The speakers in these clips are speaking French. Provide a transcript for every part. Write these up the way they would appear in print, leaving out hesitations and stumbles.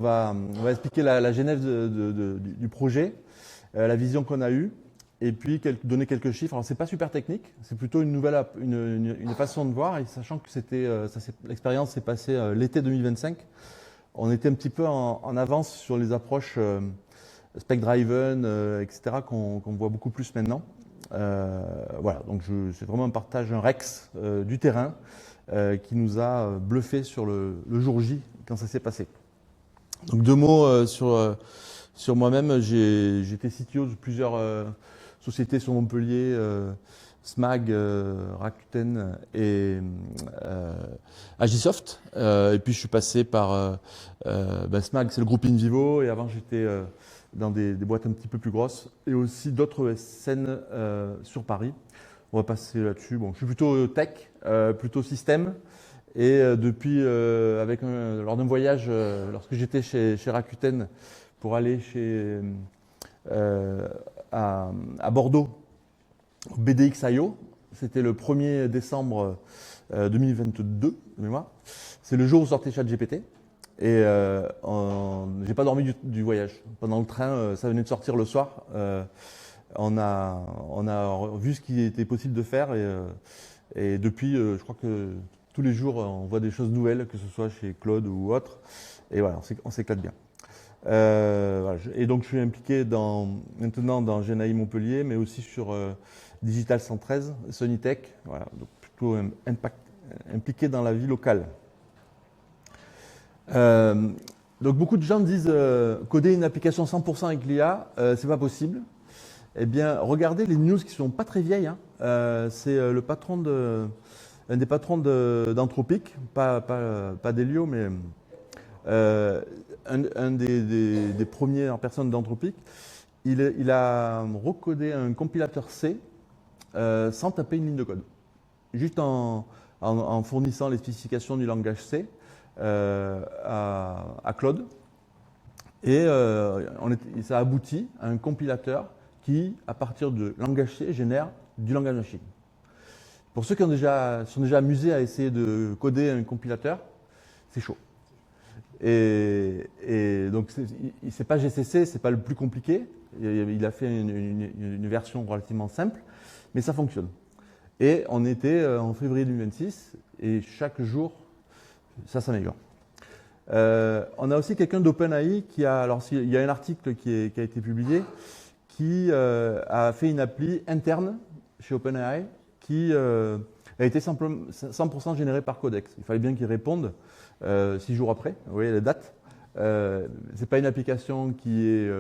On va expliquer la genèse du projet, la vision qu'on a eue, et puis donner quelques chiffres. Alors, c'est pas super technique, c'est plutôt une façon de voir, et sachant que l'expérience s'est passée l'été 2025, on était un petit peu en avance sur les approches spec-driven, etc., qu'on voit beaucoup plus maintenant. Voilà, donc c'est vraiment un partage, un Rex du terrain qui nous a bluffé sur le jour J quand ça s'est passé. Donc 2 mots sur moi-même. J'ai été CTO de plusieurs sociétés sur Montpellier, SMAG, Rakuten et Agisoft. Et puis je suis passé par SMAG, c'est le groupe InVivo, et avant j'étais dans des boîtes un petit peu plus grosses, et aussi d'autres SN sur Paris. On va passer là-dessus. Bon, je suis plutôt tech, plutôt système. Et depuis, lors d'un voyage, lorsque j'étais chez Rakuten pour aller à Bordeaux, au BDX.io, c'était le 1er décembre 2022, de mémoire. C'est le jour où sortait ChatGPT. Et j'ai pas dormi du voyage. Pendant le train, ça venait de sortir le soir. On a vu ce qui était possible de faire. Et depuis, je crois que tous les jours, on voit des choses nouvelles, que ce soit chez Claude ou autre. Et voilà, on s'éclate bien. Voilà. Et donc, je suis impliqué maintenant dans GNI Montpellier, mais aussi sur Digital 113, Sonytech. Voilà, donc plutôt impliqué dans la vie locale. Donc, beaucoup de gens disent coder une application 100% avec l'IA, c'est pas possible. Eh bien, regardez les news qui sont pas très vieilles. Hein. C'est un des patrons d'Anthropic, pas d'Helio, mais un des premières personnes d'Anthropic. Il a recodé un compilateur C sans taper une ligne de code, juste en fournissant les spécifications du langage C à Claude. Et ça aboutit à un compilateur qui, à partir de langage C, génère du langage machine. Pour ceux qui sont déjà amusés à essayer de coder un compilateur, c'est chaud. Et donc, c'est pas GCC, c'est pas le plus compliqué. Il a fait une version relativement simple, mais ça fonctionne. Et on était en février 2026, et chaque jour, ça s'améliore. On a aussi quelqu'un d'OpenAI il y a un article qui a été publié, qui a fait une appli interne chez OpenAI qui a été 100% générée par Codex. Il fallait bien qu'il réponde 6 jours après, vous voyez la date. Ce n'est pas une application qui est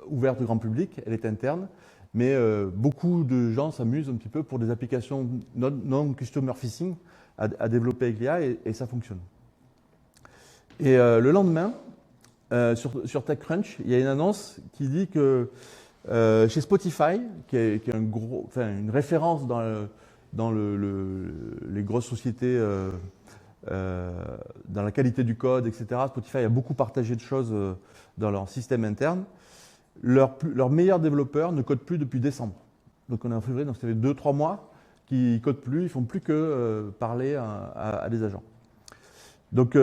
ouverte au grand public, elle est interne, mais beaucoup de gens s'amusent un petit peu pour des applications non customer facing à développer avec l'IA, et ça fonctionne. Et le lendemain, sur TechCrunch, il y a une annonce qui dit que chez Spotify, qui est une référence dans les grosses sociétés, dans la qualité du code, etc. Spotify a beaucoup partagé de choses dans leur système interne. Leurs meilleurs développeurs ne codent plus depuis décembre. Donc on est en février, donc ça fait 2-3 mois qu'ils ne codent plus, ils ne font plus que parler à des agents. Donc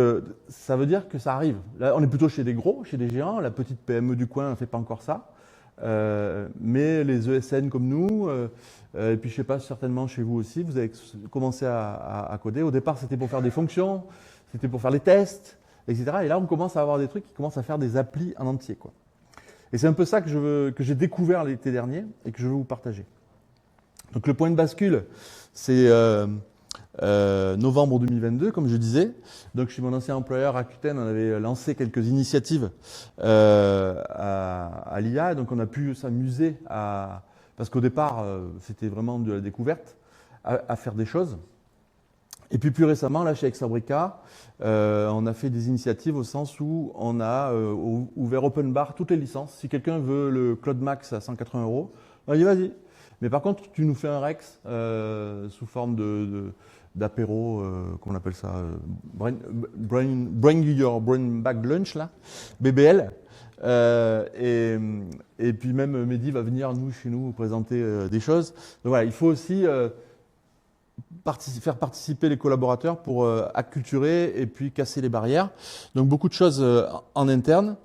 ça veut dire que ça arrive. Là, on est plutôt chez des gros, chez des géants. La petite PME du coin ne fait pas encore ça. Mais les ESN comme nous, et puis je sais pas, certainement chez vous aussi, vous avez commencé à coder. Au départ, c'était pour faire des fonctions, c'était pour faire les tests, etc. Et là, on commence à avoir des trucs qui commencent à faire des applis en entier, quoi. Et c'est un peu ça que j'ai découvert l'été dernier et que je veux vous partager. Donc le point de bascule, c'est novembre 2022, comme je disais. Donc chez mon ancien employeur Rakuten, on avait lancé quelques initiatives à l'IA. Donc on a pu s'amuser parce qu'au départ, c'était vraiment de la découverte, à faire des choses. Et puis plus récemment, là chez Exabrica, on a fait des initiatives au sens où on a ouvert open bar toutes les licences. Si quelqu'un veut le Cloud Max à 180 €, on dit vas-y. Mais par contre, tu nous fais un Rex sous forme d'apéro, comment on appelle ça, bring your brain back lunch, là, BBL. Et puis même Mehdi va venir chez nous présenter des choses. Donc voilà, il faut aussi faire participer les collaborateurs pour acculturer et puis casser les barrières. Donc beaucoup de choses en interne.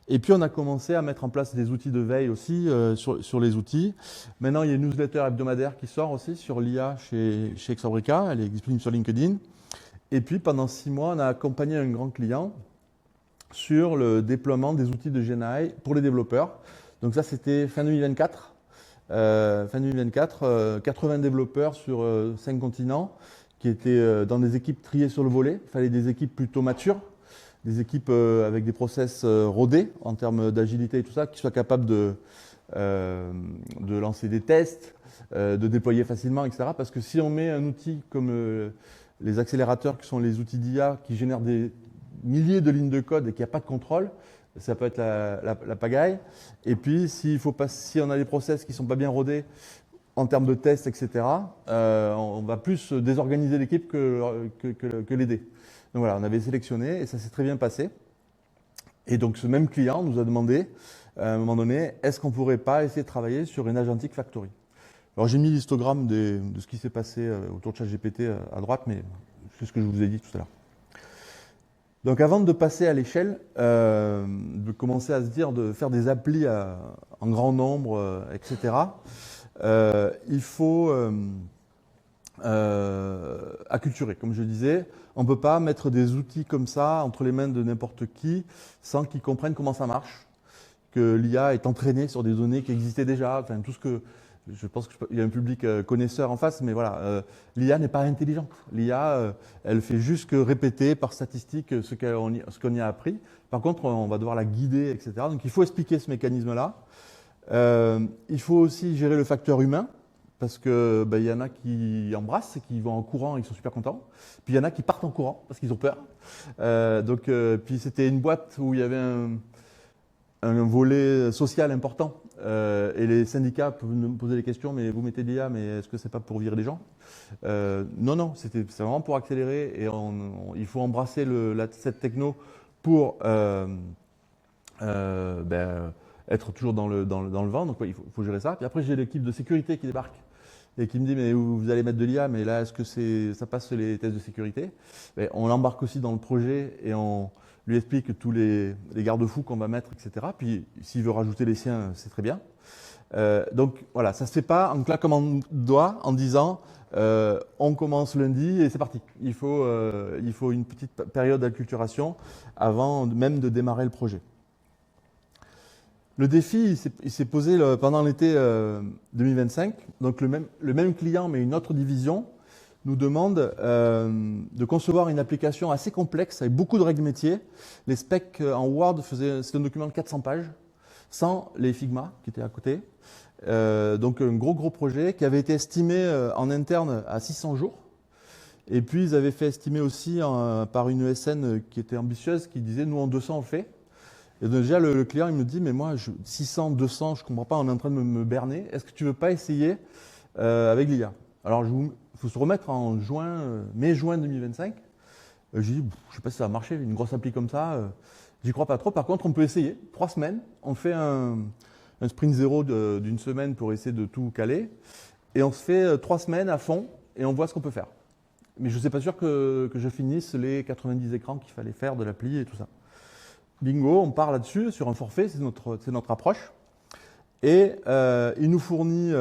Et puis on a commencé à mettre en place des outils de veille aussi sur les outils. Maintenant il y a une newsletter hebdomadaire qui sort aussi sur l'IA chez Exabrica, elle est disponible sur LinkedIn. Et puis pendant 6 mois on a accompagné un grand client sur le déploiement des outils de GenAI pour les développeurs. Donc ça c'était fin 2024. Fin 2024, 80 développeurs sur 5 continents qui étaient dans des équipes triées sur le volet. Il fallait des équipes plutôt matures, des équipes avec des process rodés en termes d'agilité et tout ça, qui soient capables de lancer des tests, de déployer facilement, etc. Parce que si on met un outil comme les accélérateurs, qui sont les outils d'IA qui génèrent des milliers de lignes de code et qu'il n'y a pas de contrôle, ça peut être la pagaille. Et puis, si on a des process qui ne sont pas bien rodés en termes de tests, etc., on va plus désorganiser l'équipe que l'aider. Donc voilà, on avait sélectionné et ça s'est très bien passé. Et donc, ce même client nous a demandé, à un moment donné, est-ce qu'on ne pourrait pas essayer de travailler sur une agentic factory? Alors, j'ai mis l'histogramme de ce qui s'est passé autour de ChatGPT à droite, mais c'est ce que je vous ai dit tout à l'heure. Donc avant de passer à l'échelle, de commencer à se dire de faire des applis en grand nombre, etc., il faut acculturer. Comme je disais, on ne peut pas mettre des outils comme ça entre les mains de n'importe qui sans qu'ils comprennent comment ça marche, que l'IA est entraînée sur des données qui existaient déjà, enfin tout ce que... Je pense qu'il y a un public connaisseur en face, mais voilà, l'IA n'est pas intelligente. L'IA, elle fait juste que répéter par statistique ce qu'on y a appris. Par contre, on va devoir la guider, etc. Donc il faut expliquer ce mécanisme-là. Il faut aussi gérer le facteur humain, parce que il y en a qui embrassent, qui vont en courant, ils sont super contents. Puis il y en a qui partent en courant, parce qu'ils ont peur. Puis c'était une boîte où il y avait un volet social important. Et les syndicats peuvent me poser des questions, mais vous mettez l'IA, mais est-ce que c'est pas pour virer les gens? Non, c'est vraiment pour accélérer et il faut embrasser cette techno pour être toujours dans le vent. Donc il faut gérer ça. Puis après j'ai l'équipe de sécurité qui débarque et qui me dit mais vous allez mettre de l'IA, mais là est-ce que ça passe les tests de sécurité? On l'embarque aussi dans le projet et on lui explique tous les garde-fous qu'on va mettre, etc. Puis s'il veut rajouter les siens, c'est très bien. Donc voilà, ça ne se fait pas en claquement de doigts en disant on commence lundi et c'est parti. Il faut une petite période d'acculturation avant même de démarrer le projet. Le défi, il s'est posé pendant l'été 2025. Donc le même client, mais une autre division, nous demande de concevoir une application assez complexe avec beaucoup de règles métiers. Les specs en Word, c'était un document de 400 pages, sans les Figma qui étaient à côté. Donc un gros projet qui avait été estimé en interne à 600 jours. Et puis ils avaient fait estimer aussi par une ESN qui était ambitieuse, qui disait nous en 200 on le fait. Et donc déjà le client il me dit mais moi 600, 200, je ne comprends pas, on est en train de me berner. Est-ce que tu ne veux pas essayer avec l'IA? Alors il faut se remettre en mai-juin 2025. J'ai dit, je ne sais pas si ça va marcher, une grosse appli comme ça, j'y crois pas trop. Par contre, on peut essayer. 3 semaines, on fait un sprint zéro d'une semaine pour essayer de tout caler. Et on se fait 3 semaines à fond et on voit ce qu'on peut faire. Mais je ne suis pas sûr que je finisse les 90 écrans qu'il fallait faire de l'appli et tout ça. Bingo, on part là-dessus, sur un forfait, c'est notre approche. Et il nous fournit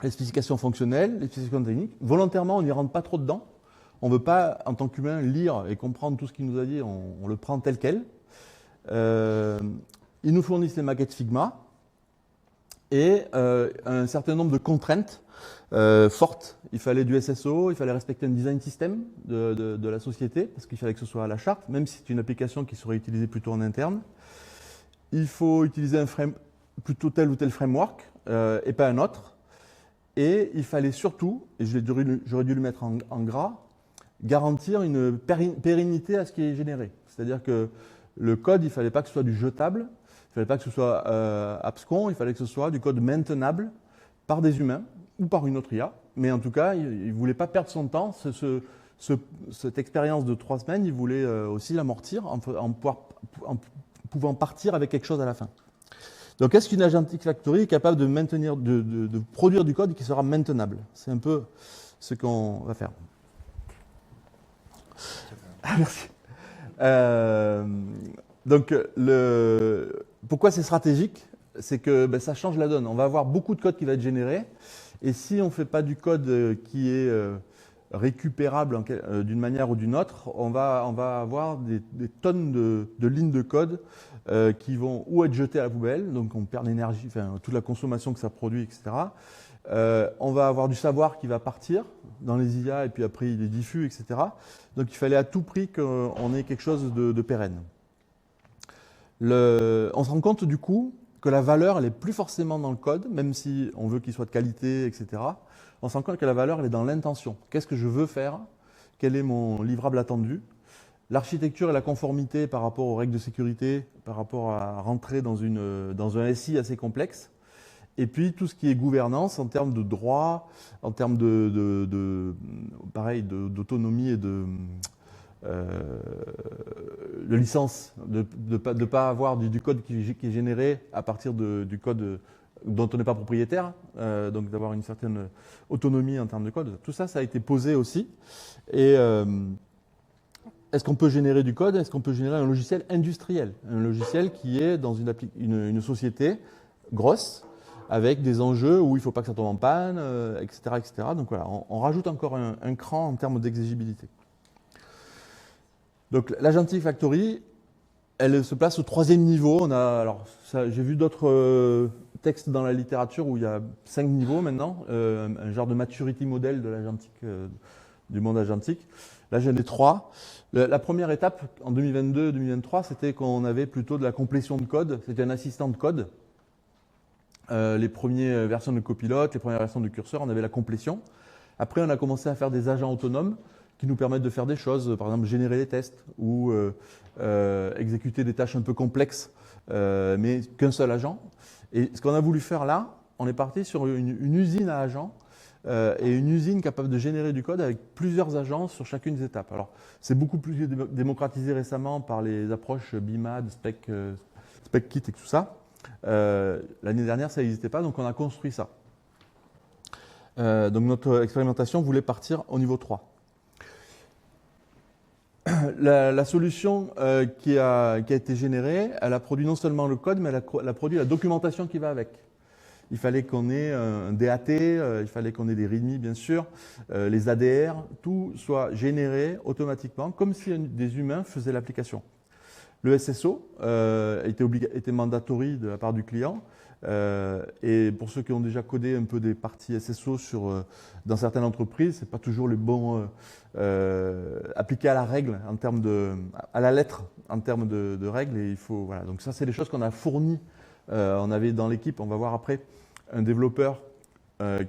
les spécifications fonctionnelles, les spécifications techniques. Volontairement, on n'y rentre pas trop dedans. On ne veut pas, en tant qu'humain, lire et comprendre tout ce qu'il nous a dit. On le prend tel quel. Ils nous fournissent les maquettes Figma et un certain nombre de contraintes fortes. Il fallait du SSO, il fallait respecter un design system de la société, parce qu'il fallait que ce soit à la charte, même si c'est une application qui serait utilisée plutôt en interne. Il faut utiliser plutôt tel ou tel framework et pas un autre. Et il fallait surtout, et j'aurais dû le mettre en gras, garantir une pérennité à ce qui est généré. C'est-à-dire que le code, il ne fallait pas que ce soit du jetable, il ne fallait pas que ce soit abscon, il fallait que ce soit du code maintenable par des humains ou par une autre IA. Mais en tout cas, il ne voulait pas perdre son temps. Cette expérience de 3 semaines, il voulait aussi l'amortir en pouvant partir avec quelque chose à la fin. Donc, est-ce qu'une agentic factory est capable de maintenir, de produire du code qui sera maintenable? C'est un peu ce qu'on va faire. Ah, merci. Donc, pourquoi c'est stratégique? C'est que ça change la donne. On va avoir beaucoup de code qui va être généré. Et si on ne fait pas du code qui est récupérable d'une manière ou d'une autre, on va avoir des tonnes de lignes de code qui vont ou être jetées à la poubelle, donc on perd l'énergie, enfin, toute la consommation que ça produit, etc. On va avoir du savoir qui va partir dans les IA et puis après il est diffus, etc. Donc il fallait à tout prix qu'on ait quelque chose de pérenne. On se rend compte du coup que la valeur, elle n'est plus forcément dans le code, même si on veut qu'il soit de qualité, etc. On se rend compte que la valeur, elle est dans l'intention. Qu'est-ce que je veux faire? Quel est mon livrable attendu? L'architecture et la conformité par rapport aux règles de sécurité, par rapport à rentrer dans un SI assez complexe. Et puis tout ce qui est gouvernance en termes de droit, en termes pareil, d'autonomie et de licence, de pas avoir du code qui est généré à partir du code dont on n'est pas propriétaire, donc d'avoir une certaine autonomie en termes de code. Tout ça, ça a été posé aussi. Et est-ce qu'on peut générer du code? Est-ce qu'on peut générer un logiciel industriel? Un logiciel qui est dans une société grosse, avec des enjeux où il ne faut pas que ça tombe en panne, etc., etc. Donc voilà, on rajoute encore un cran en termes d'exigibilité. Donc l'Agentic Factory, elle se place au 3e niveau. J'ai vu d'autres textes dans la littérature où il y a 5 niveaux maintenant, un genre de maturity model de l'agentic, du monde agentique. Là, j'en ai 3. La première étape, en 2022-2023, c'était qu'on avait plutôt de la complétion de code. C'était un assistant de code. Les premières versions de Copilot, les premières versions de Cursor, on avait la complétion. Après, on a commencé à faire des agents autonomes qui nous permettent de faire des choses, par exemple générer des tests ou exécuter des tâches un peu complexes, mais qu'un seul agent. Et ce qu'on a voulu faire là, on est parti sur une usine à agents et une usine capable de générer du code avec plusieurs agents sur chacune des étapes. Alors, c'est beaucoup plus démocratisé récemment par les approches BIMAD, SpecKit et tout ça. L'année dernière, ça n'existait pas, donc on a construit ça. Donc notre expérimentation voulait partir au niveau 3. La solution qui a été générée, elle a produit non seulement le code, mais elle a produit la documentation qui va avec. Il fallait qu'on ait un DAT, il fallait qu'on ait des README, bien sûr, les ADR, tout soit généré automatiquement, comme si des humains faisaient l'application. Le SSO était mandatory de la part du client. Et pour ceux qui ont déjà codé un peu des parties SSO dans certaines entreprises, ce n'est pas toujours le bon appliqué à la règle, à la lettre en termes de règles. Et voilà. Donc ça, c'est des choses qu'on a fournies. On avait dans l'équipe, on va voir après, un développeur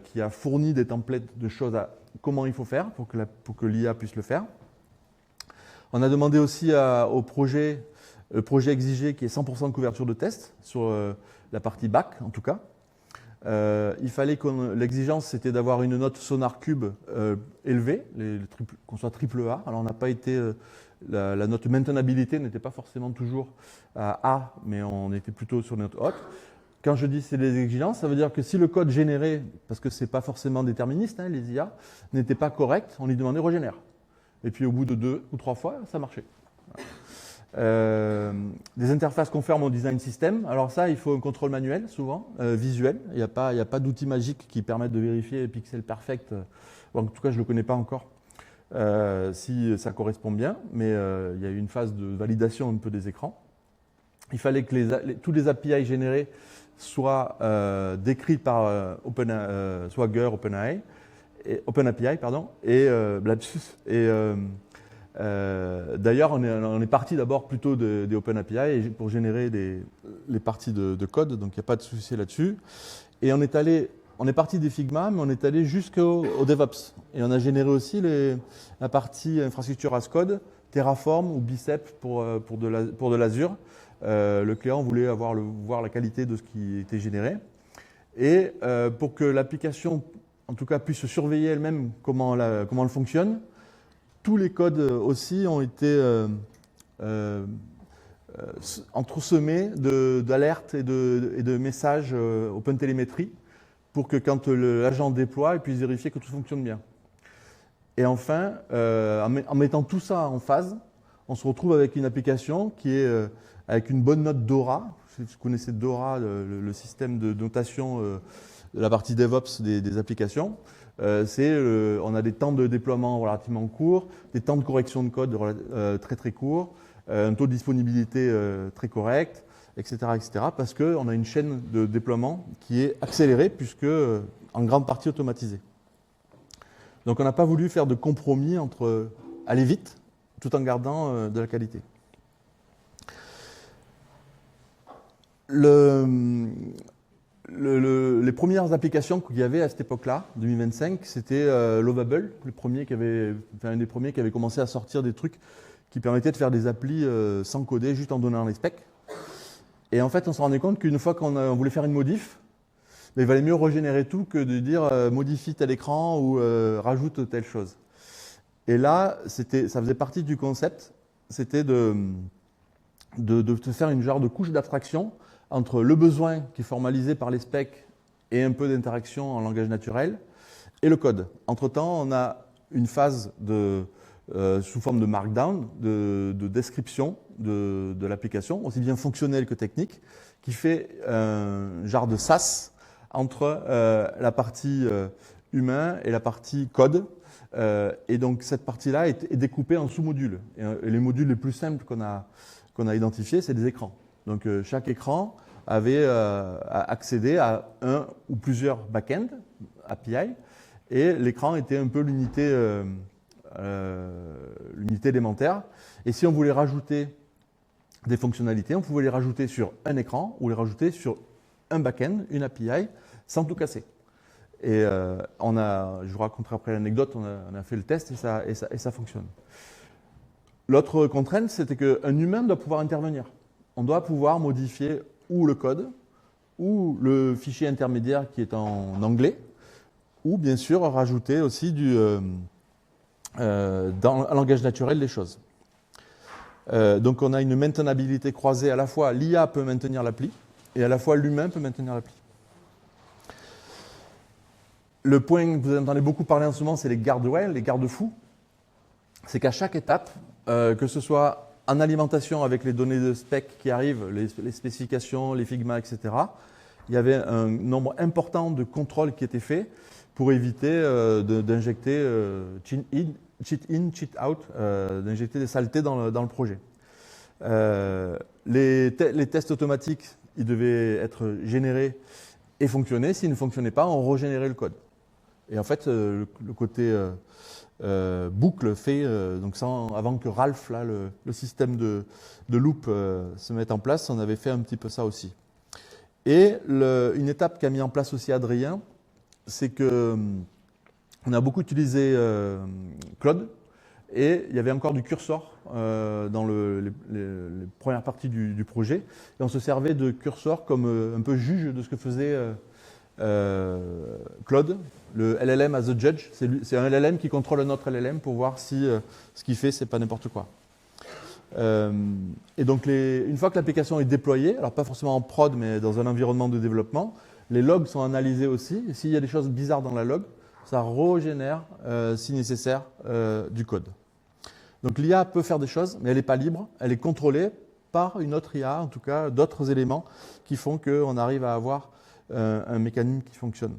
qui a fourni des templates de choses à comment il faut faire pour que l'IA puisse le faire. On a demandé aussi le projet exigé qui est 100% de couverture de test sur la partie back en tout cas. Il fallait l'exigence c'était d'avoir une note SonarQube élevée, qu'on soit AAA. Alors on n'a pas été la note maintenabilité n'était pas forcément toujours à A, mais on était plutôt sur une note haute. Quand je dis c'est des exigences, ça veut dire que si le code généré, parce que c'est pas forcément déterministe, hein, les IA, n'était pas correct, on lui demandait régénère. Et puis au bout de 2 ou 3 fois, ça marchait. Des interfaces conformes au design system. Alors ça, il faut un contrôle manuel, souvent, visuel. Il n'y a pas d'outils magiques qui permettent de vérifier pixel perfect. En tout cas, je ne le connais pas encore, si ça correspond bien. Mais il y a eu une phase de validation un peu des écrans. Il fallait que tous les API générés soient décrits par Swagger, OpenAPI, pardon, et Blabsus. Et d'ailleurs, on est parti d'abord plutôt des OpenAPI pour générer les parties de code, donc il n'y a pas de souci là-dessus. Et on est parti des Figma, mais on est allé jusqu'au DevOps. Et on a généré aussi la partie infrastructure as code, Terraform ou Bicep pour de l'Azure. Le client voulait voir la qualité de ce qui était généré. Et pour que l'application, en tout cas, puisse surveiller elle-même comment elle fonctionne, tous les codes aussi ont été entresemés d'alertes et de messages OpenTelemetry pour que quand l'agent déploie, il puisse vérifier que tout fonctionne bien. Et enfin, en mettant tout ça en phase, on se retrouve avec une application qui est avec une bonne note Dora. Si vous connaissez Dora, le système de notation de la partie DevOps des applications. On a des temps de déploiement relativement courts, des temps de correction de code très très courts, un taux de disponibilité très correct, etc., etc. Parce qu'on a une chaîne de déploiement qui est accélérée puisque en grande partie automatisée. Donc on n'a pas voulu faire de compromis entre aller vite tout en gardant de la qualité. Les premières applications qu'il y avait à cette époque-là, 2025, c'était Lovable, un des premiers qui avait commencé à sortir des trucs qui permettaient de faire des applis sans coder, juste en donnant les specs. Et en fait, on se rendait compte qu'une fois qu'on voulait faire une modif, il valait mieux régénérer tout que de dire modifie tel écran ou rajoute telle chose. Et là, ça faisait partie du concept, c'était de faire une genre de couche d'abstraction entre le besoin qui est formalisé par les specs et un peu d'interaction en langage naturel et le code. Entre-temps, on a une phase sous forme de markdown, de description de l'application, aussi bien fonctionnelle que technique, qui fait un genre de sas entre la partie humain et la partie code. Et donc cette partie-là est découpée en sous-modules. Et les modules les plus simples qu'on a identifiés, c'est des écrans. Donc chaque écran avait accédé à un ou plusieurs back-ends, API, et l'écran était un peu l'unité élémentaire. Et si on voulait rajouter des fonctionnalités, on pouvait les rajouter sur un écran ou les rajouter sur un back-end, une API, sans tout casser. Et je vous raconterai après l'anecdote, on a fait le test et ça fonctionne. L'autre contrainte, c'était qu'un humain doit pouvoir intervenir. On doit pouvoir modifier ou le code, ou le fichier intermédiaire qui est en anglais, ou bien sûr rajouter aussi dans un langage naturel des choses. Donc on a une maintenabilité croisée, à la fois l'IA peut maintenir l'appli, et à la fois l'humain peut maintenir l'appli. Le point que vous entendez beaucoup parler en ce moment, c'est les guardrails, les garde-fous. C'est qu'à chaque étape, que ce soit en alimentation avec les données de spec qui arrivent, les spécifications, les Figma, etc., il y avait un nombre important de contrôles qui étaient faits pour éviter d'injecter cheat in, cheat out, d'injecter des saletés dans le projet. Les tests automatiques, ils devaient être générés et fonctionner. S'ils ne fonctionnaient pas, on régénérait le code. Et en fait, le côté boucle fait, donc avant que Ralph, là, le système de loop se mette en place, on avait fait un petit peu ça aussi. Et une étape qu'a mis en place aussi Adrien, c'est que on a beaucoup utilisé Claude, et il y avait encore du cursor dans les premières parties du projet, et on se servait de cursor comme un peu juge de ce que faisait Claude, le LLM as a judge. C'est un LLM qui contrôle un autre LLM pour voir si ce qu'il fait, c'est pas n'importe quoi. Et donc, une fois que l'application est déployée, alors pas forcément en prod, mais dans un environnement de développement, les logs sont analysés aussi. Et s'il y a des choses bizarres dans la log, ça régénère, si nécessaire, du code. Donc l'IA peut faire des choses, mais elle n'est pas libre. Elle est contrôlée par une autre IA, en tout cas d'autres éléments qui font qu'on arrive à avoir un mécanisme qui fonctionne.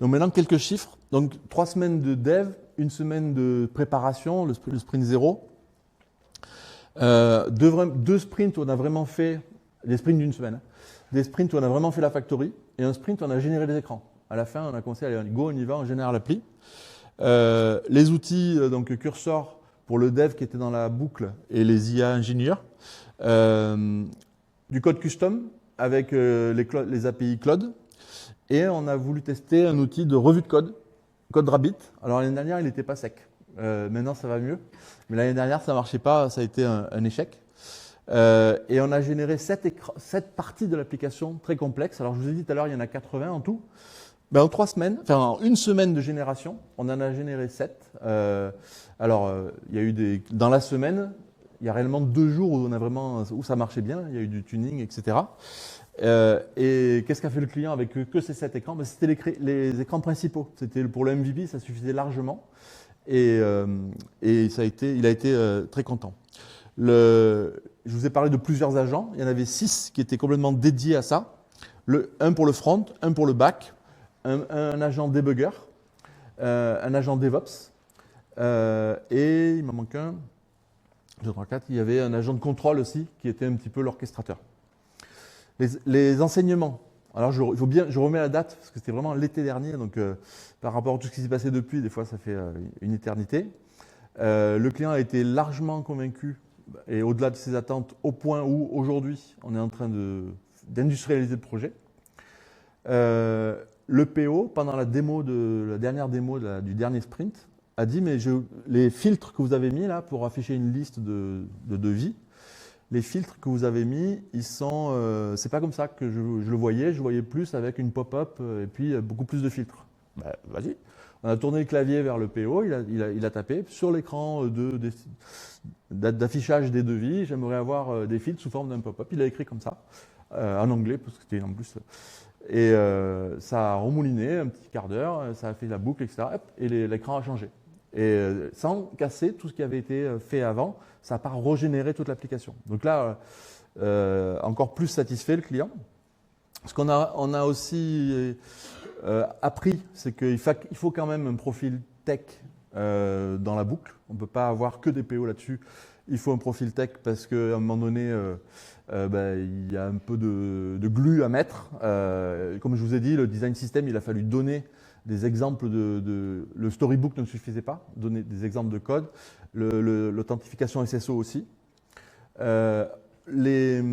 Donc maintenant, quelques chiffres. Donc 3 semaines de dev, 1 semaine de préparation, le sprint 0. 2 sprints où on a vraiment fait, des sprints d'1 semaine, des sprints où on a vraiment fait la factory, et un sprint où on a généré des écrans. À la fin, on a commencé à aller, go, on y va, on génère l'appli. Les outils, donc Cursor pour le dev qui était dans la boucle et les IA ingénieurs. Du code custom avec les API Claude. Et on a voulu tester un outil de revue de code, CodeRabbit. Alors l'année dernière, il n'était pas sec. Maintenant, ça va mieux. Mais l'année dernière, ça ne marchait pas, ça a été un échec. Et on a généré 7 parties de l'application très complexes. Alors je vous ai dit tout à l'heure, il y en a 80 en tout. Ben, en 3 semaines, enfin en 1 semaine de génération, on en a généré 7. Il y a eu dans la semaine, il y a réellement 2 jours où ça marchait bien, il y a eu du tuning, etc. Et qu'est-ce qu'a fait le client avec que ces 7 écrans? Ben, c'était les écrans principaux. C'était pour le MVP, ça suffisait largement. Et il a été très content. Je vous ai parlé de plusieurs agents. Il y en avait 6 qui étaient complètement dédiés à ça. Un pour le front, un pour le back, un agent debugger, un agent DevOps, et il m'en manque un, 2, 3, 4. Il y avait un agent de contrôle aussi qui était un petit peu l'orchestrateur. Les enseignements. Alors je remets la date parce que c'était vraiment l'été dernier, donc par rapport à tout ce qui s'est passé depuis, des fois ça fait une éternité. Le client a été largement convaincu et au-delà de ses attentes, au point où aujourd'hui on est en train d'industrialiser le projet. Le PO, pendant la dernière démo du dernier sprint, a dit mais les filtres que vous avez mis là pour afficher une liste de devis, les filtres que vous avez mis, c'est pas comme ça que je le voyais. Je voyais plus avec une pop-up et puis beaucoup plus de filtres. Ben, vas-y. On a tourné le clavier vers le PO, il a tapé sur l'écran d'affichage des devis. J'aimerais avoir des filtres sous forme d'un pop-up. Il a écrit comme ça, en anglais, parce que c'était en plus. Et ça a remouliné un petit quart d'heure, ça a fait la boucle, etc. Et l'écran a changé. Et sans casser tout ce qui avait été fait avant, ça n'a pas régénéré toute l'application. Donc là, encore plus satisfait le client. Ce qu'on a aussi appris, c'est qu'il faut quand même un profil tech dans la boucle. On ne peut pas avoir que des PO là-dessus. Il faut un profil tech parce qu'à un moment donné, il y a un peu de glu à mettre. Comme je vous ai dit, le design system, il a fallu donner des exemples le storybook ne suffisait pas, donner des exemples de code, l'authentification SSO aussi. Les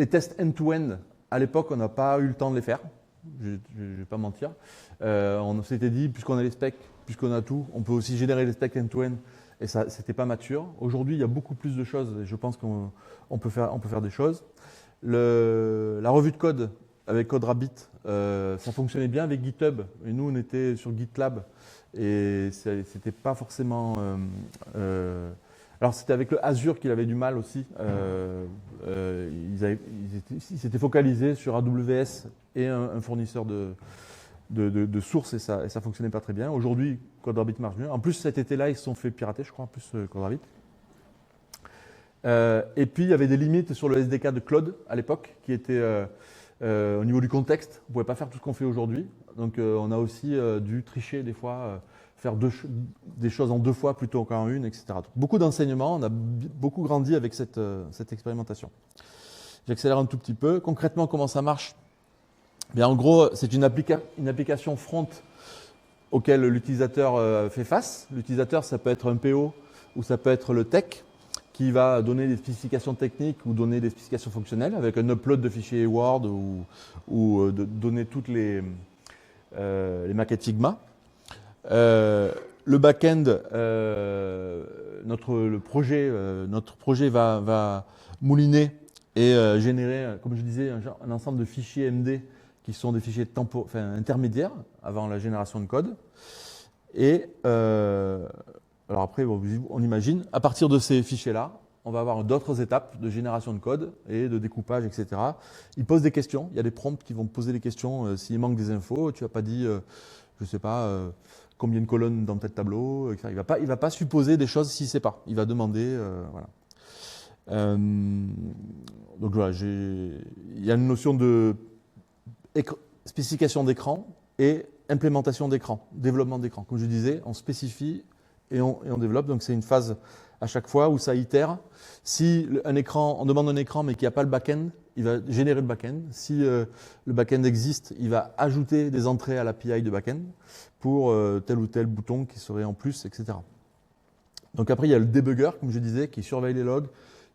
tests end-to-end, à l'époque, on n'a pas eu le temps de les faire, je ne vais pas mentir. On s'était dit, puisqu'on a les specs, puisqu'on a tout, on peut aussi générer les specs end-to-end, et ça, c'était pas mature. Aujourd'hui, il y a beaucoup plus de choses, et je pense qu'on peut faire des choses. La revue de code, avec CodeRabbit, ça fonctionnait bien avec GitHub. Et nous, on était sur GitLab. Et c'était pas forcément... alors, c'était avec le Azure qu'il avait du mal aussi. Ils s'étaient focalisés sur AWS et un fournisseur de sources et ça fonctionnait pas très bien. Aujourd'hui, CodeRabbit marche mieux. En plus, cet été-là, ils se sont fait pirater, je crois, en plus, CodeRabbit. Et puis, il y avait des limites sur le SDK de Claude à l'époque, qui était... au niveau du contexte, on ne pouvait pas faire tout ce qu'on fait aujourd'hui. Donc on a aussi dû tricher des fois, faire des choses en 2 fois plutôt qu'en une, etc. Donc, beaucoup d'enseignements, on a beaucoup grandi avec cette expérimentation. J'accélère un tout petit peu. Concrètement, comment ça marche? Bien, en gros, c'est une application front auquel l'utilisateur fait face. L'utilisateur, ça peut être un PO ou ça peut être le tech, qui va donner des spécifications techniques ou donner des spécifications fonctionnelles avec un upload de fichiers Word ou de donner toutes les maquettes Figma. Le back-end, notre projet va mouliner et générer, comme je disais, un ensemble de fichiers MD qui sont des fichiers intermédiaires avant la génération de code. Et alors après, on imagine, à partir de ces fichiers-là, on va avoir d'autres étapes de génération de code et de découpage, etc. Il pose des questions, il y a des prompts qui vont poser des questions s'il manque des infos. Tu n'as pas dit, je ne sais pas, combien de colonnes dans tel tableau, etc. Il va pas supposer des choses s'il ne sait pas. Il va demander, voilà. Donc voilà, il y a une notion de spécification d'écran et implémentation d'écran, développement d'écran. Comme je disais, on spécifie et on développe. Donc c'est une phase à chaque fois où ça itère. Si on demande un écran mais qu'il n'y a pas le back-end, il va générer le back-end. Si le back-end existe, il va ajouter des entrées à l'API de back-end pour tel ou tel bouton qui serait en plus, etc. Donc après, il y a le debugger, comme je disais, qui surveille les logs,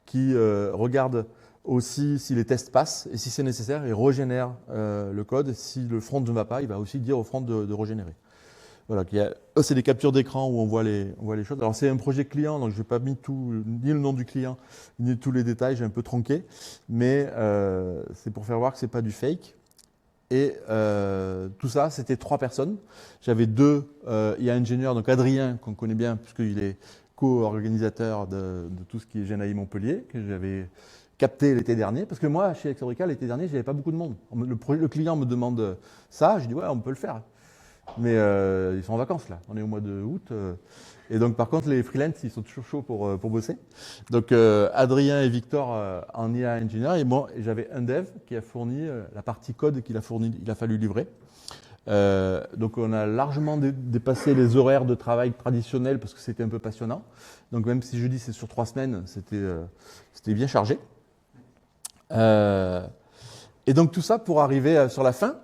qui regarde aussi si les tests passent et si c'est nécessaire, il régénère le code. Si le front ne va pas, il va aussi dire au front de régénérer. Voilà, c'est des captures d'écran où on voit les choses. Alors c'est un projet client, donc je n'ai pas mis ni le nom du client, ni tous les détails, j'ai un peu tronqué, mais c'est pour faire voir que ce n'est pas du fake. Et tout ça, c'était 3 personnes. J'avais 2 IA ingénieurs, donc Adrien, qu'on connaît bien, puisqu'il est co-organisateur de tout ce qui est GNI Montpellier, que capté l'été dernier. Parce que moi, chez Exobrica, l'été dernier, j'avais pas beaucoup de monde. Le client me demande ça, je dis ouais, on peut le faire. Mais ils sont en vacances là, on est au mois de août. Et donc par contre, les freelance, ils sont toujours chauds pour bosser. Donc Adrien et Victor en IA Engineer. Et moi, j'avais un dev qui a fourni la partie code qu'il a fallu livrer. Donc on a largement dépassé les horaires de travail traditionnels parce que c'était un peu passionnant. Donc même si jeudi c'est sur 3 semaines, c'était bien chargé. Et donc tout ça pour arriver sur la fin,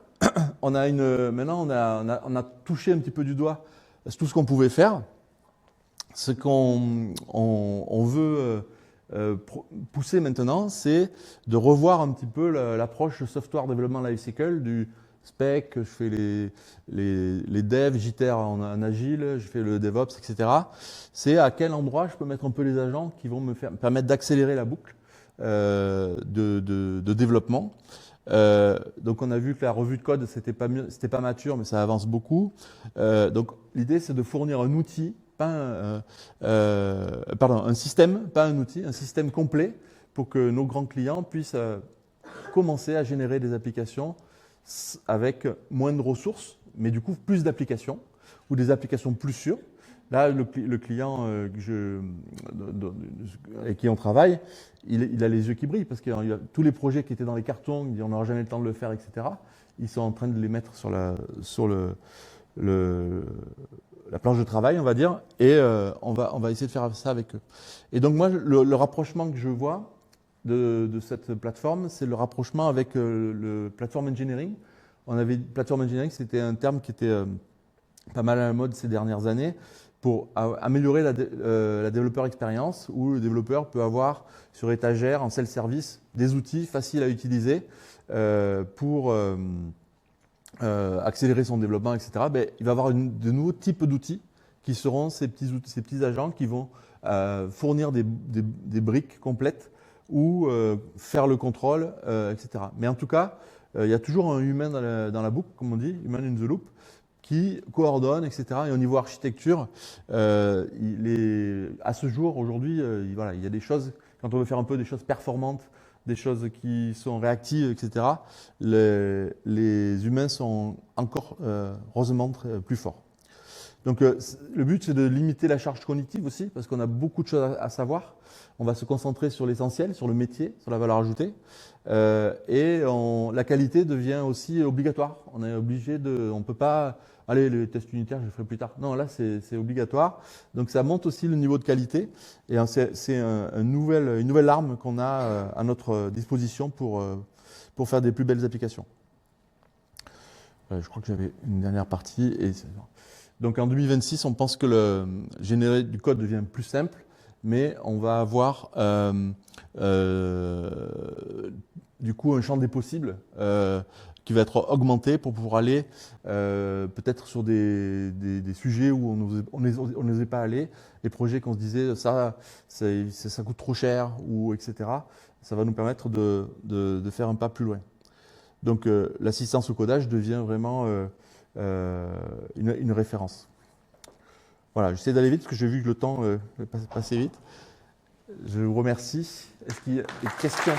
maintenant on a touché un petit peu du doigt tout ce qu'on pouvait faire. Ce qu'on veut pousser maintenant, c'est de revoir un petit peu l'approche Software Development Lifecycle du spec, je fais les devs, JITER en agile, je fais le DevOps, etc. C'est à quel endroit je peux mettre un peu les agents qui vont me permettre d'accélérer la boucle de développement. Donc on a vu que la revue de code, c'était pas mature, mais ça avance beaucoup. Donc l'idée, c'est de fournir un outil, un système, pas un outil, un système complet pour que nos grands clients puissent commencer à générer des applications avec moins de ressources, mais du coup plus d'applications ou des applications plus sûres. Là, le client avec qui on travaille, il a les yeux qui brillent parce que tous les projets qui étaient dans les cartons, il dit on n'aura jamais le temps de le faire, etc. Ils sont en train de les mettre sur la planche de travail, on va dire, et on va essayer de faire ça avec eux. Et donc moi, le rapprochement que je vois de cette plateforme, c'est le rapprochement avec le platform engineering. Platform engineering, c'était un terme qui était pas mal à la mode ces dernières années pour améliorer la développeur expérience, où le développeur peut avoir sur étagère, en self-service, des outils faciles à utiliser pour accélérer son développement, etc. Il va avoir de nouveaux types d'outils qui seront ces petits agents qui vont fournir des briques complètes ou faire le contrôle, etc. Mais en tout cas, il y a toujours un humain dans la boucle, comme on dit, human in the loop, qui coordonne, etc. Et au niveau architecture, à ce jour, aujourd'hui, voilà, il y a des choses, quand on veut faire un peu des choses performantes, des choses qui sont réactives, etc., les humains sont encore, heureusement, plus forts. Donc le but, c'est de limiter la charge cognitive aussi, parce qu'on a beaucoup de choses à savoir. On va se concentrer sur l'essentiel, sur le métier, sur la valeur ajoutée. Et la qualité devient aussi obligatoire. On est obligé on ne peut pas, allez, les tests unitaires, je les ferai plus tard. Non, là, c'est obligatoire. Donc ça monte aussi le niveau de qualité. Et c'est une nouvelle arme qu'on a à notre disposition pour faire des plus belles applications. Je crois que j'avais une dernière partie. Donc en 2026, on pense que générer du code devient plus simple, mais on va avoir du coup un champ des possibles qui va être augmenté pour pouvoir aller peut-être sur des sujets où on n'osait pas aller, les projets qu'on se disait ça coûte trop cher ou etc. Ça va nous permettre de faire un pas plus loin. Donc l'assistance au codage devient vraiment une référence. Voilà, j'essaie d'aller vite parce que j'ai vu que le temps passait vite. Je vous remercie. Est-ce qu'il y a des questions ?